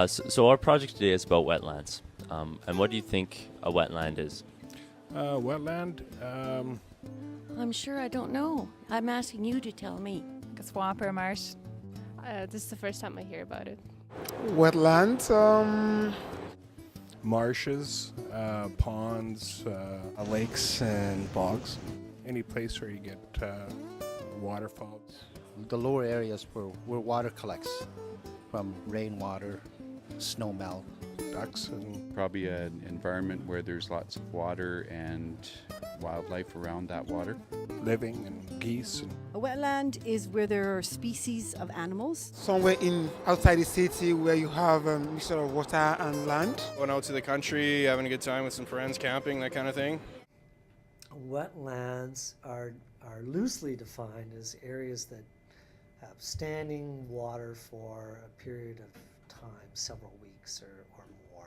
So our project today is about wetlands. And what do you think a wetland is? Wetland, I'm sure I don't know. I'm asking you to tell me. Like a swamp or a marsh. This is the first time I hear about it. Wetlands, marshes, ponds, Lakes and bogs. any place where you get waterfalls. The lower areas where water collects from rainwater, snow melt. Ducks and Probably an environment where there's lots of water and wildlife around that water. living and geese. And A wetland is where there are species of animals. somewhere in outside the city where you have a mixture of water and land. Going out to the country, having a good time with some friends, camping, that kind of thing. Wetlands are loosely defined as areas that have standing water for a period of time, several weeks or more,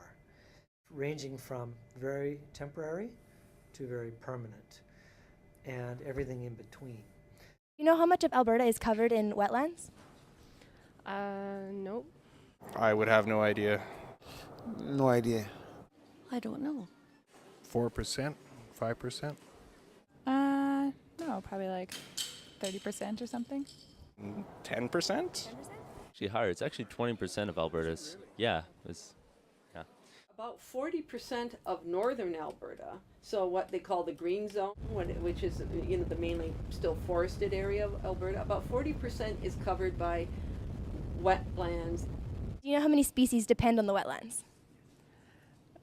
ranging from very temporary to very permanent, and everything in between. You know how much of Alberta is covered in wetlands? Nope. I would have no idea. No idea. I don't know. 4%, 5%. No, probably like 30% or something. 10%? Actually higher. It's actually 20% of Alberta's. Yeah. About 40% of northern Alberta, so what they call the green zone, which is the mainly still forested area of Alberta, about 40% is covered by wetlands. Do you know how many species depend on the wetlands?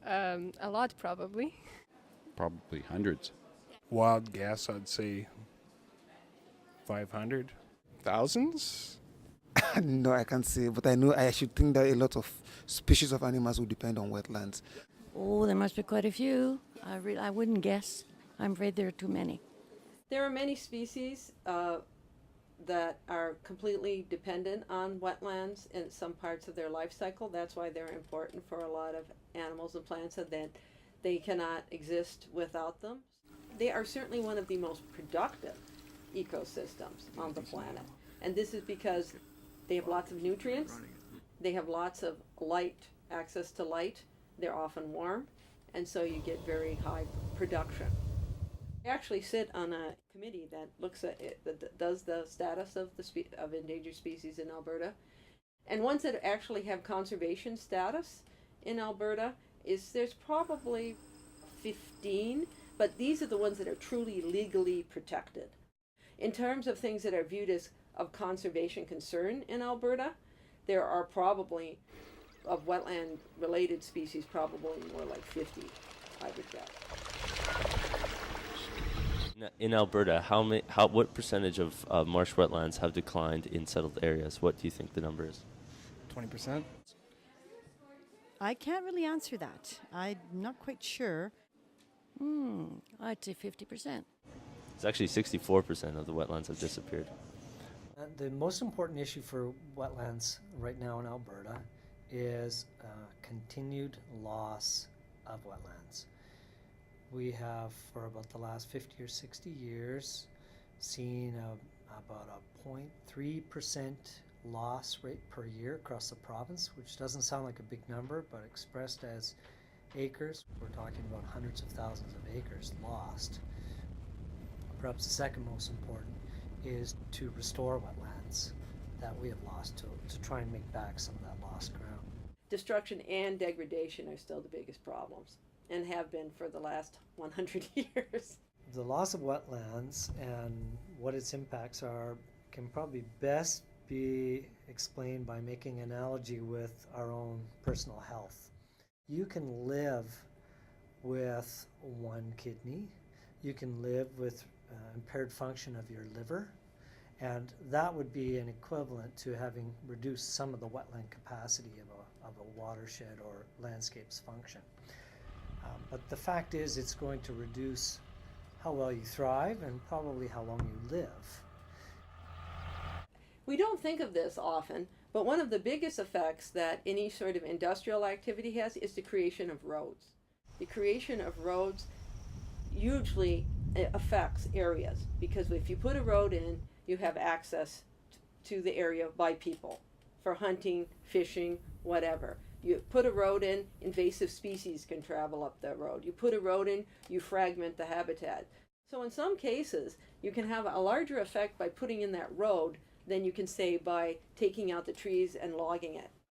A lot, probably. Probably hundreds. Wild guess, I'd say 500. Thousands? No, I can't say, but I should think that a lot of species of animals will depend on wetlands. Oh, there must be quite a few. I wouldn't guess. I'm afraid there are too many. There are many species that are completely dependent on wetlands in some parts of their life cycle. That's why they're important for a lot of animals and plants, and that they cannot exist without them. They are certainly one of the most productive ecosystems on the planet. And this is because they have lots of nutrients, they have lots of light, access to light, they're often warm, and so you get very high production. I actually sit on a committee that looks at it, that does the status of of endangered species in Alberta. And ones that actually have conservation status in Alberta there's probably 15, but these are the ones that are truly legally protected. In terms of things that are viewed as of conservation concern in Alberta, there are probably, of wetland related species, probably more like 50, I would bet. In Alberta, what percentage of marsh wetlands have declined in settled areas? What do you think the number is? 20%? I can't really answer that. I'm not quite sure. I'd say 50%. It's actually 64% of the wetlands have disappeared. The most important issue for wetlands right now in Alberta is continued loss of wetlands. We have, for about the last 50 or 60 years, seen about a 0.3% loss rate per year across the province, which doesn't sound like a big number, but expressed as acres, we're talking about hundreds of thousands of acres lost. Perhaps the second most important is to restore wetlands that we have lost, to try and make back some of that lost ground. Destruction and degradation are still the biggest problems, and have been for the last 100 years. The loss of wetlands and what its impacts are can probably best be explained by making an analogy with our own personal health. You can live with one kidney, you can live with impaired function of your liver, and that would be an equivalent to having reduced some of the wetland capacity of a watershed or landscape's function. But the fact is, it's going to reduce how well you thrive and probably how long you live. We don't think of this often, but one of the biggest effects that any sort of industrial activity has is the creation of roads. The creation of roads hugely affects areas, because if you put a road in, you have access to the area by people for hunting, fishing, whatever. You put a road in, invasive species can travel up that road. You put a road in, you fragment the habitat. So in some cases, you can have a larger effect by putting in that road than you can say by taking out the trees and logging it.